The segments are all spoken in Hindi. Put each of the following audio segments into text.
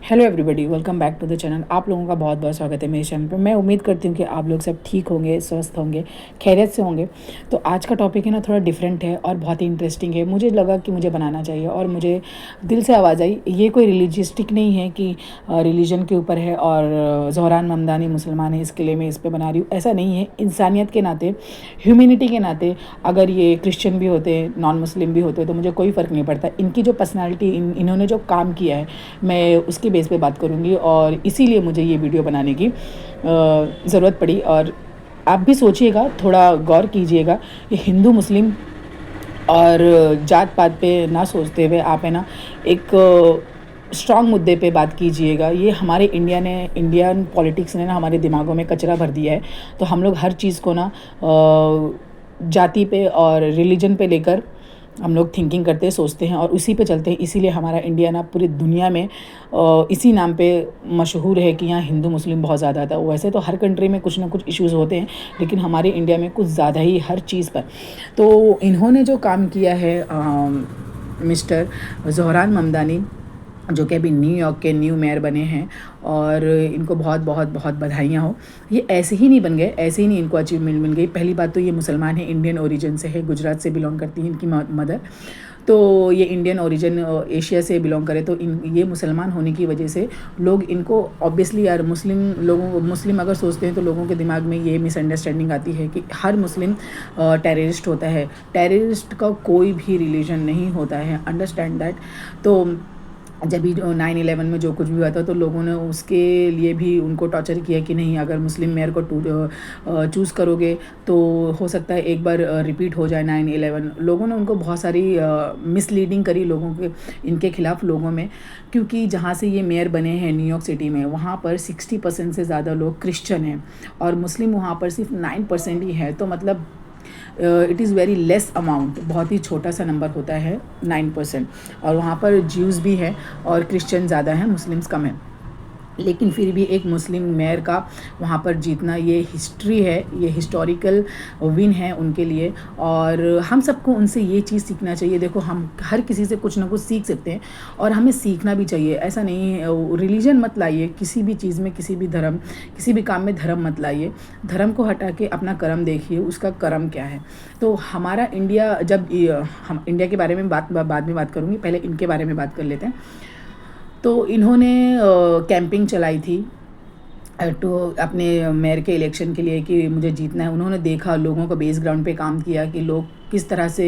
Hello everybody, welcome back to the channel. आप लोगों का बहुत बहुत स्वागत है मेरे चैनल पर। मैं उम्मीद करती हूँ कि आप लोग सब ठीक होंगे, स्वस्थ होंगे, खैरियत से होंगे। तो आज का टॉपिक है ना, थोड़ा डिफरेंट है और बहुत ही इंटरेस्टिंग है। मुझे लगा कि मुझे बनाना चाहिए और मुझे दिल से आवाज़ आई। ये कोई रिलीजियस्टिक नहीं है कि रिलीजन के ऊपर है और ज़ोहरान ममदानी मुसलमान है इसके लिए मैं इस पर बना रही हूँ, ऐसा नहीं है। इंसानियत के नाते, ह्यूमैनिटी के नाते, अगर ये क्रिश्चियन भी होते, नॉन मुस्लिम भी होते तो मुझे कोई फ़र्क नहीं पड़ता। इनकी जो पर्सनैलिटी, इन्होंने जो काम किया है, मैं उसकी बेस पे बात करूँगी और इसीलिए मुझे ये वीडियो बनाने की ज़रूरत पड़ी। और आप भी सोचिएगा, थोड़ा गौर कीजिएगा। ये हिंदू मुस्लिम और जात पात पे ना सोचते हुए आप है ना एक स्ट्रॉन्ग मुद्दे पे बात कीजिएगा। ये हमारे इंडियन पॉलिटिक्स ने ना हमारे दिमागों में कचरा भर दिया है। तो हम लोग हर चीज़ को ना जाति पे और रिलीजन पे लेकर हम लोग थिंकिंग करते हैं, सोचते हैं और उसी पे चलते हैं। इसीलिए हमारा इंडिया ना पूरी दुनिया में इसी नाम पे मशहूर है कि यहाँ हिंदू मुस्लिम बहुत ज़्यादा था। वैसे तो हर कंट्री में कुछ ना कुछ इश्यूज़ होते हैं, लेकिन हमारे इंडिया में कुछ ज़्यादा ही हर चीज़ पर। तो इन्होंने जो काम किया है, मिस्टर ज़ोहरान ममदानी, जो कि अभी न्यूयॉर्क के न्यू मेयर बने हैं, और इनको बहुत बहुत बहुत बधाइयाँ हो। ये ऐसे ही नहीं बन गए, ऐसे ही नहीं इनको अचीवमेंट मिल गई। पहली बात तो ये मुसलमान है, इंडियन ओरिजिन से है, गुजरात से बिलोंग करती हैं इनकी मदर। तो ये इंडियन ओरिजिन, एशिया से बिलोंग करे, तो ये मुसलमान होने की वजह से लोग इनको ऑब्वियसली, यार मुस्लिम अगर सोचते हैं तो लोगों के दिमाग में ये मिसअंडरस्टैंडिंग आती है कि हर मुस्लिम टेररिस्ट होता है। टेररिस्ट का कोई भी रिलीजन नहीं होता है, अंडरस्टैंड दैट। तो जब भी 9/11 में जो कुछ भी हुआ था, तो लोगों ने उसके लिए भी उनको टॉर्चर किया कि नहीं, अगर मुस्लिम मेयर को चूज़ करोगे तो हो सकता है एक बार रिपीट हो जाए 9/11। लोगों ने उनको बहुत सारी मिसलीडिंग करी लोगों के, इनके खिलाफ लोगों में। क्योंकि जहाँ से ये मेयर बने हैं न्यूयॉर्क सिटी में, वहाँ पर 60% से ज़्यादा लोग क्रिश्चियन हैं और मुस्लिम वहाँ पर सिर्फ 9% ही है। तो मतलब it is very less amount, बहुत ही छोटा सा नंबर होता है 9%। और वहाँ पर ज्यूज़ भी हैं और क्रिश्चियन ज़्यादा हैं, मुस्लिम्स कम हैं। लेकिन फिर भी एक मुस्लिम मेयर का वहाँ पर जीतना, ये हिस्ट्री है, ये हिस्टोरिकल विन है उनके लिए। और हम सबको उनसे ये चीज़ सीखना चाहिए। देखो, हम हर किसी से कुछ ना कुछ सीख सकते हैं और हमें सीखना भी चाहिए। ऐसा नहीं है, रिलीजन मत लाइए किसी भी चीज़ में, किसी भी धर्म, किसी भी काम में धर्म मत लाइए। धर्म को हटा के अपना कर्म देखिए, उसका कर्म क्या है। तो हमारा इंडिया, जब हम इंडिया के बारे में बाद में बात करूँगी, पहले इनके बारे में बात कर लेते हैं। तो इन्होंने कैंपिंग चलाई थी तो अपने मेयर के इलेक्शन के लिए कि मुझे जीतना है। उन्होंने देखा, लोगों को बेस ग्राउंड पे काम किया कि लोग किस तरह से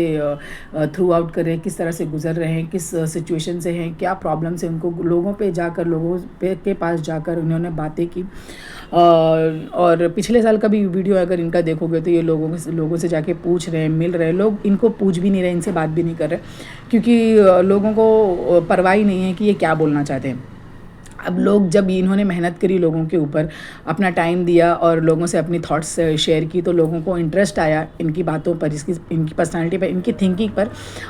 थ्रू आउट कर रहे हैं, किस तरह से गुजर रहे हैं, किस सिचुएशन से हैं, क्या प्रॉब्लम्स है उनको। लोगों पे जाकर, लोगों पे के पास जाकर उन्होंने बातें की। और पिछले साल का भी वीडियो अगर इनका देखोगे तो ये लोगों से जाके पूछ रहे हैं, मिल रहे हैं। लोग इनको पूछ भी नहीं रहे, इनसे बात भी नहीं कर रहे, क्योंकि लोगों को परवाह ही नहीं है कि ये क्या बोलना चाहते हैं। अब लोग, जब इन्होंने मेहनत करी, लोगों के ऊपर अपना टाइम दिया और लोगों से अपनी थॉट्स शेयर की, तो लोगों को इंटरेस्ट आया इनकी बातों पर, इनकी पर्सनालिटी पर, इनकी थिंकिंग पर।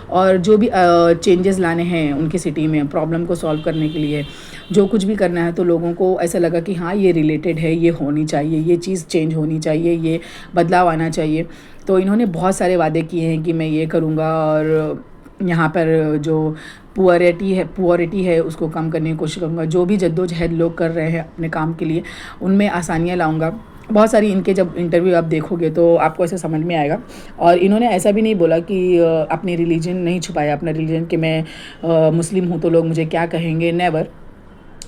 और जो भी चेंजेस लाने हैं उनकी सिटी में, प्रॉब्लम को सॉल्व करने के लिए जो कुछ भी करना है, तो लोगों को ऐसा लगा कि हाँ, ये रिलेटेड है, ये होनी चाहिए, ये चीज़ चेंज होनी चाहिए, ये बदलाव आना चाहिए। तो इन्होंने बहुत सारे वादे किए हैं कि मैं ये करूँगा और यहाँ पर जो पुअरिटी है उसको कम करने की कोशिश करूँगा। जो भी जद्दोजहद लोग कर रहे हैं अपने काम के लिए, उनमें आसानियाँ लाऊंगा। बहुत सारी इनके जब इंटरव्यू आप देखोगे तो आपको ऐसे समझ में आएगा। और इन्होंने ऐसा भी नहीं बोला कि अपनी रिलीजन नहीं छुपाया, अपना रिलीजन कि मैं मुस्लिम हूँ तो लोग मुझे क्या कहेंगे, नेवर।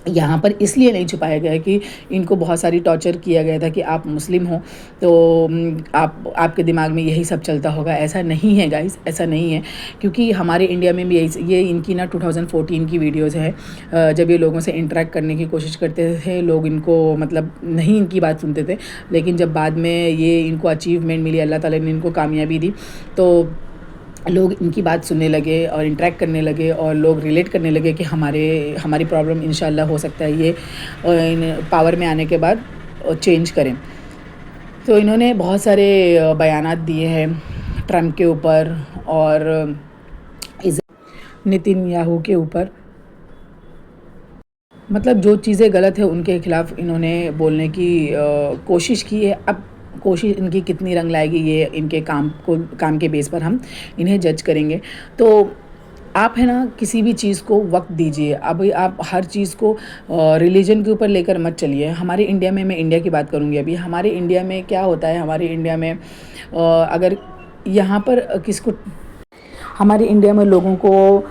यहाँ पर इसलिए नहीं छुपाया गया कि इनको बहुत सारी टॉर्चर किया गया था कि आप मुस्लिम हो तो आपके दिमाग में यही सब चलता होगा। ऐसा नहीं है गाइस, ऐसा नहीं है। क्योंकि हमारे इंडिया में भी ये इनकी ना 2014 की वीडियोज़ हैं, जब ये लोगों से इंटरेक्ट करने की कोशिश करते थे, लोग इनको मतलब नहीं इनकी बात सुनते थे। लेकिन जब बाद में ये इनको अचीवमेंट मिली, अल्लाह ताला ने इनको कामयाबी दी, तो लोग इनकी बात सुनने लगे और इंटरेक्ट करने लगे और लोग रिलेट करने लगे कि हमारी प्रॉब्लम इंशाल्लाह हो सकता है ये पावर में आने के बाद चेंज करें। तो इन्होंने बहुत सारे बयानात दिए हैं ट्रम्प के ऊपर और नेतन्याहू के ऊपर। मतलब जो चीज़ें गलत है उनके खिलाफ इन्होंने बोलने की कोशिश की है। अब कोशिश इनकी कितनी रंग लाएगी, ये इनके काम के बेस पर हम इन्हें जज करेंगे। तो आप है ना किसी भी चीज़ को वक्त दीजिए। अभी आप हर चीज़ को रिलीजन के ऊपर लेकर मत चलिए। हमारे इंडिया में, मैं इंडिया की बात करूँगी अभी, हमारे इंडिया में क्या होता है, हमारे इंडिया में अगर यहाँ पर किसको, हमारे इंडिया में लोगों को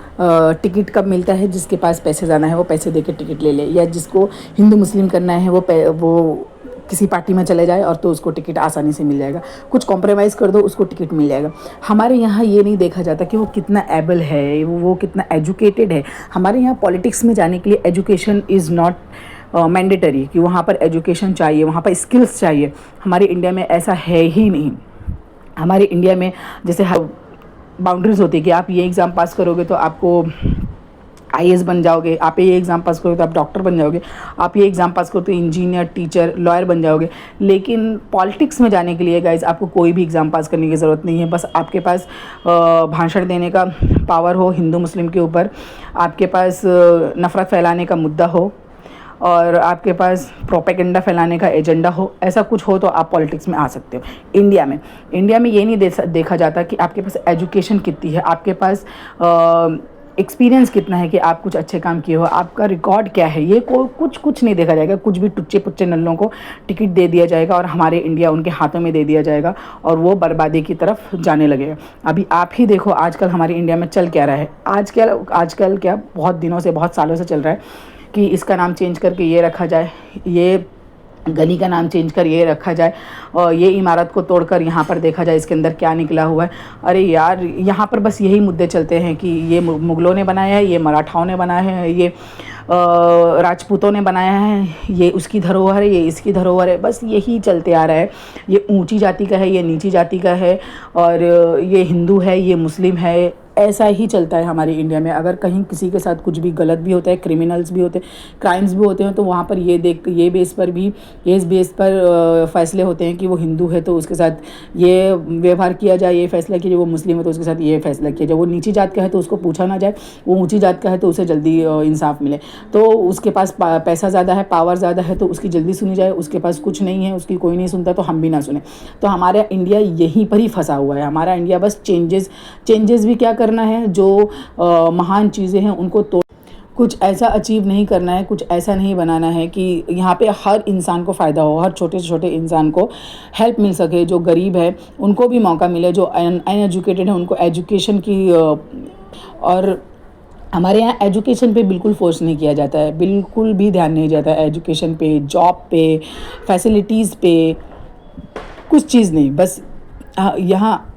टिकट कब मिलता है, जिसके पास पैसे ज़्यादा है वो पैसे दे के टिकट ले ले, या जिसको हिंदू मुस्लिम करना है वो किसी पार्टी में चले जाए और तो उसको टिकट आसानी से मिल जाएगा। कुछ कॉम्प्रोमाइज़ कर दो उसको टिकट मिल जाएगा। हमारे यहाँ ये नहीं देखा जाता कि वो कितना एबल है, वो कितना एजुकेटेड है। हमारे यहाँ पॉलिटिक्स में जाने के लिए एजुकेशन इज़ नॉट मैंडेटरी, कि वहाँ पर एजुकेशन चाहिए, वहाँ पर स्किल्स चाहिए। हमारे इंडिया में ऐसा है ही नहीं। हमारे इंडिया में जैसे बाउंड्रीज होती है कि आप ये एग्ज़ाम पास करोगे तो आपको आईएएस बन जाओगे, आप ये एग्ज़ाम पास करोगे तो आप डॉक्टर बन जाओगे, आप ये एग्ज़ाम पास करो तो इंजीनियर, टीचर, लॉयर बन जाओगे। लेकिन पॉलिटिक्स में जाने के लिए गाइज आपको कोई भी एग्ज़ाम पास करने की ज़रूरत नहीं है। बस आपके पास भाषण देने का पावर हो हिंदू मुस्लिम के ऊपर, आपके पास नफ़रत फैलाने का मुद्दा हो, और आपके पास प्रोपेगेंडा फैलाने का एजेंडा हो, ऐसा कुछ हो तो आप पॉलिटिक्स में आ सकते हो। इंडिया में ये नहीं देखा जाता कि आपके पास एजुकेशन कितनी है, आपके पास एक्सपीरियंस कितना है, कि आप कुछ अच्छे काम किए हो, आपका रिकॉर्ड क्या है, ये कुछ नहीं देखा जाएगा। कुछ भी टुच्चे पुच्चे नल्लों को टिकट दे दिया जाएगा और हमारे इंडिया उनके हाथों में दे दिया जाएगा और वो बर्बादी की तरफ जाने लगेगा। अभी आप ही देखो आजकल हमारे इंडिया में चल क्या रहा है। आजकल क्या बहुत दिनों से, बहुत सालों से चल रहा है कि इसका नाम चेंज करके ये रखा जाए, ये गली का नाम चेंज कर ये रखा जाए, और ये इमारत को तोड़कर यहाँ पर देखा जाए इसके अंदर क्या निकला हुआ है। अरे यार, यहाँ पर बस यही मुद्दे चलते हैं कि ये मुग़लों ने बनाया है, ये मराठाओं ने बनाया है, ये राजपूतों ने बनाया है, ये उसकी धरोहर है, ये इसकी धरोहर है। बस यही चलते आ रहा है। ये ऊंची जाति का है, ये नीची जाति का है, और ये हिंदू है, ये मुस्लिम है। ऐसा ही चलता है हमारे इंडिया में। अगर कहीं किसी के साथ कुछ भी गलत भी होता है, क्रिमिनल्स भी होते हैं, क्राइम्स भी होते हैं, तो वहाँ पर ये बेस पर फैसले होते हैं कि वो हिंदू है तो उसके साथ ये व्यवहार किया जाए, ये फैसला किया जाए, वो मुस्लिम है तो उसके साथ ये फैसला किया जाए, वो नीची जात का है तो उसको पूछा ना जाए, वो ऊंची जात का है तो उसे जल्दी इंसाफ मिले। तो उसके पास पैसा ज़्यादा है, पावर ज़्यादा है तो उसकी जल्दी सुनी जाए, उसके पास कुछ नहीं है, उसकी कोई नहीं सुनता तो हम भी ना सुने। तो हमारा इंडिया यहीं पर ही फंसा हुआ है। हमारा इंडिया बस चेंजेस भी क्या करना है, जो महान चीज़ें हैं उनको कुछ ऐसा अचीव नहीं करना है, कुछ ऐसा नहीं बनाना है कि यहाँ पे हर इंसान को फ़ायदा हो, हर छोटे से छोटे इंसान को हेल्प मिल सके, जो गरीब है उनको भी मौका मिले, जो अनएजुकेटेड है उनको एजुकेशन की। और हमारे यहाँ एजुकेशन पे बिल्कुल फोर्स नहीं किया जाता है, बिल्कुल भी ध्यान नहीं जाता है एजुकेशन पे, जॉब पे, फैसिलिटीज़ पे, कुछ चीज़ नहीं। बस यहाँ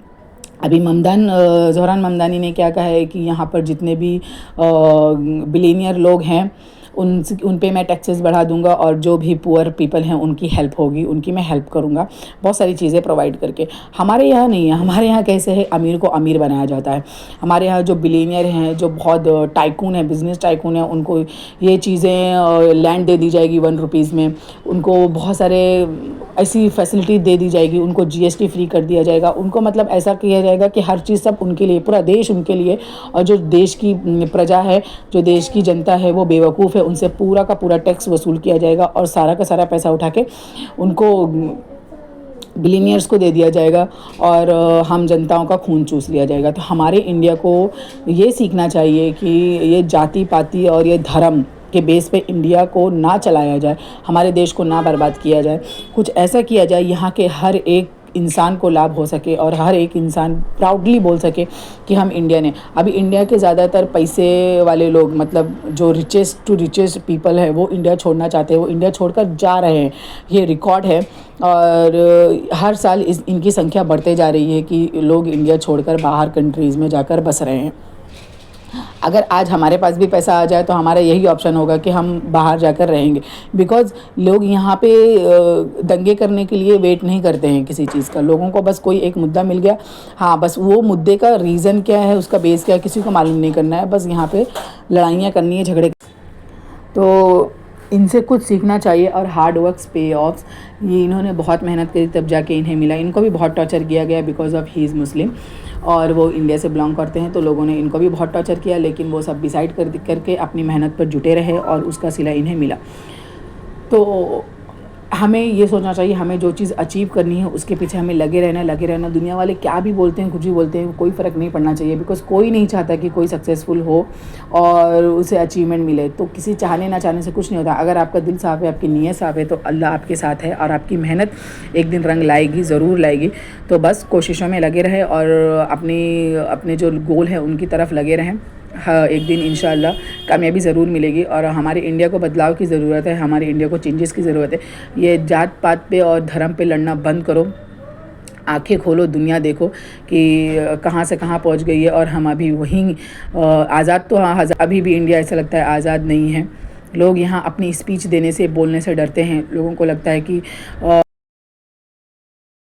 अभी ज़ोहरान ममदानी ने क्या कहा है कि यहाँ पर जितने भी बिलियनियर लोग हैं उन पे मैं टैक्सेस बढ़ा दूंगा, और जो भी पुअर पीपल हैं उनकी हेल्प होगी, उनकी मैं हेल्प करूंगा बहुत सारी चीज़ें प्रोवाइड करके। हमारे यहाँ नहीं है। हमारे यहाँ कैसे है, अमीर को अमीर बनाया जाता है। हमारे यहाँ जो बिलियनियर हैं, जो बहुत टाइकून है, बिजनेस टाइकून है, उनको ये चीज़ें लैंड दे दी जाएगी 1 रुपीज़ में, उनको बहुत सारे ऐसी फैसिलिटी दे दी जाएगी, उनको जीएसटी फ्री कर दिया जाएगा, उनको मतलब ऐसा किया जाएगा कि हर चीज़ सब उनके लिए, पूरा देश उनके लिए। और जो देश की प्रजा है, जो देश की जनता है, वो बेवकूफ़ है, उनसे पूरा का पूरा टैक्स वसूल किया जाएगा और सारा का सारा पैसा उठा के उनको बिलियनियर्स को दे दिया जाएगा, और हम जनताओं का खून चूस लिया जाएगा। तो हमारे इंडिया को ये सीखना चाहिए कि ये जाति पाति और ये धर्म के बेस पे इंडिया को ना चलाया जाए, हमारे देश को ना बर्बाद किया जाए। कुछ ऐसा किया जाए यहाँ के हर एक इंसान को लाभ हो सके और हर एक इंसान प्राउडली बोल सके कि हम इंडियन हैं। अभी इंडिया के ज़्यादातर पैसे वाले लोग, मतलब जो रिचेस्ट टू रिचेस्ट पीपल है, वो इंडिया छोड़ना चाहते हैं, वो इंडिया छोड़कर जा रहे हैं। ये रिकॉर्ड है, और हर साल इनकी संख्या बढ़ते जा रही है कि लोग इंडिया छोड़कर बाहर कंट्रीज़ में जाकर बस रहे हैं। अगर आज हमारे पास भी पैसा आ जाए तो हमारा यही ऑप्शन होगा कि हम बाहर जाकर रहेंगे, बिकॉज़ लोग यहाँ पे दंगे करने के लिए वेट नहीं करते हैं किसी चीज़ का। लोगों को बस कोई एक मुद्दा मिल गया, हाँ बस वो मुद्दे का रीज़न क्या है, उसका बेस क्या है, किसी को मालूम नहीं करना है, बस यहाँ पे लड़ाइयाँ करनी है, झगड़े। तो इनसे कुछ सीखना चाहिए। और हार्ड वर्क्स पे ऑफ्स, ये इन्होंने बहुत मेहनत करी तब जाके इन्हें मिला। इनको भी बहुत टॉर्चर किया गया बिकॉज ऑफ ही इज़ मुस्लिम, और वो इंडिया से बिलोंग करते हैं, तो लोगों ने इनको भी बहुत टॉर्चर किया, लेकिन वो सब डिसाइड करके अपनी मेहनत पर जुटे रहे और उसका सिला इन्हें मिला। तो हमें ये सोचना चाहिए, हमें जो चीज़ अचीव करनी है उसके पीछे हमें लगे रहना। दुनिया वाले क्या भी बोलते हैं, कुछ भी बोलते हैं, कोई फ़र्क नहीं पड़ना चाहिए, बिकॉज़ कोई नहीं चाहता कि कोई सक्सेसफुल हो और उसे अचीवमेंट मिले। तो किसी चाहने ना चाहने से कुछ नहीं होता। अगर आपका दिल साफ़ है, आपकी नीयत साफ़ है, तो अल्लाह आपके साथ है और आपकी मेहनत एक दिन रंग लाएगी, ज़रूर लाएगी। तो बस कोशिशों में लगे रहें और अपने जो गोल हैं उनकी तरफ लगे रहें। हाँ, एक दिन इंशाअल्लाह कामयाबी ज़रूर मिलेगी और हमारे इंडिया को बदलाव की ज़रूरत है, हमारे इंडिया को चेंजेस की ज़रूरत है। ये जात पात पे और धर्म पे लड़ना बंद करो, आंखें खोलो, दुनिया देखो कि कहाँ से कहाँ पहुँच गई है और हम अभी वहीं आज़ाद तो हाँ, अभी भी इंडिया ऐसा लगता है आज़ाद नहीं है। लोग यहाँ अपनी स्पीच देने से, बोलने से डरते हैं। लोगों को लगता है कि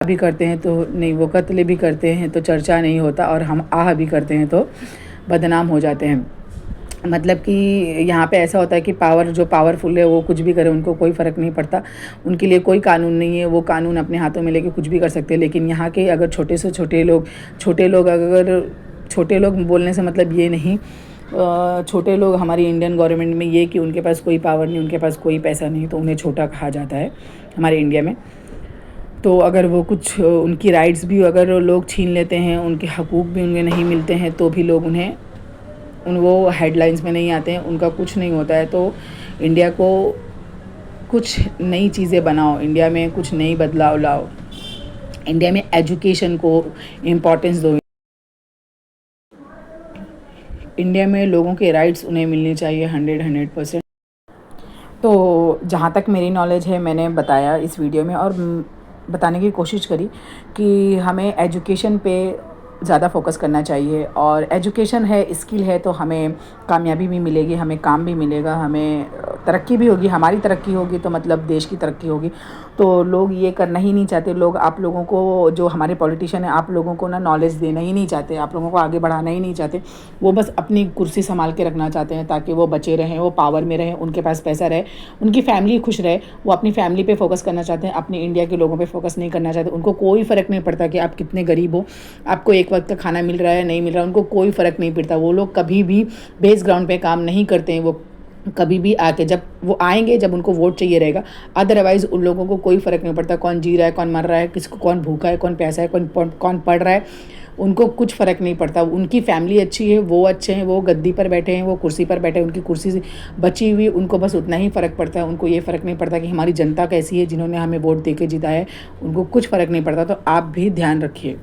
भी करते हैं तो नहीं, वो कत्ल भी करते हैं तो चर्चा नहीं होता, और हम आह भी करते हैं तो बदनाम हो जाते हैं। मतलब कि यहाँ पे ऐसा होता है कि जो पावरफुल है वो कुछ भी करे, उनको कोई फ़र्क नहीं पड़ता, उनके लिए कोई कानून नहीं है, वो कानून अपने हाथों में लेके कुछ भी कर सकते हैं। लेकिन यहाँ के अगर छोटे से छोटे लोग बोलने से मतलब ये नहीं, छोटे लोग हमारी इंडियन गवर्नमेंट में ये कि उनके पास कोई पावर नहीं, उनके पास कोई पैसा नहीं, तो उन्हें छोटा कहा जाता है हमारे इंडिया में। तो अगर वो कुछ उनकी राइट्स भी अगर लोग छीन लेते हैं, उनके हकूक़ भी उन्हें नहीं मिलते हैं, तो भी लोग वो हेडलाइंस में नहीं आते हैं, उनका कुछ नहीं होता है। तो इंडिया को कुछ नई चीज़ें बनाओ, इंडिया में कुछ नई बदलाव लाओ, इंडिया में एजुकेशन को इम्पोर्टेंस दो, इंडिया में लोगों के राइट्स उन्हें मिलने चाहिए 100%। तो जहाँ तक मेरी नॉलेज है मैंने बताया इस वीडियो में, और बताने की कोशिश करी कि हमें एजुकेशन पे ज़्यादा फोकस करना चाहिए। और एजुकेशन है, स्किल है, तो हमें कामयाबी भी मिलेगी, हमें काम भी मिलेगा, हमें तरक्की भी होगी, हमारी तरक्की होगी तो मतलब देश की तरक्की होगी। तो लोग ये करना ही नहीं चाहते। लोग आप लोगों को, जो हमारे पॉलिटिशियन हैं, आप लोगों को ना नॉलेज देना ही नहीं चाहते, आप लोगों को आगे बढ़ाना ही नहीं चाहते। वो बस अपनी कुर्सी संभाल के रखना चाहते हैं ताकि वो बचे रहें, वो पावर में रहें, उनके पास पैसा रहे, उनकी फैमिली खुश रहे। वो अपनी फैमिली पे फोकस करना चाहते हैं, अपनी इंडिया के लोगों पे फोकस नहीं करना चाहते। उनको कोई फ़र्क नहीं पड़ता कि आप कितने गरीब हो, आपको एक वक्त का खाना मिल रहा है नहीं मिल रहा है, उनको कोई फ़र्क नहीं पड़ता। वो लोग कभी भी बेस ग्राउंड पे काम नहीं करते हैं। वो कभी भी आके, जब वो आएंगे जब उनको वोट चाहिए रहेगा, अदरवाइज़ उन लोगों को कोई फ़र्क नहीं पड़ता कौन जी रहा है, कौन मर रहा है, किसको, कौन भूखा है, कौन प्यासा है, कौन पढ़ रहा है, उनको कुछ फ़र्क नहीं पड़ता। उनकी फैमिली अच्छी है, वो अच्छे हैं, वो गद्दी पर बैठे हैं, वो कुर्सी पर बैठे हैं, उनकी कुर्सी से बची हुई, उनको बस उतना ही फ़र्क पड़ता है। उनको ये फ़र्क नहीं पड़ता कि हमारी जनता कैसी है, जिन्होंने हमें वोट दे के जिताया है, उनको कुछ फ़र्क नहीं पड़ता। तो आप भी ध्यान रखिए।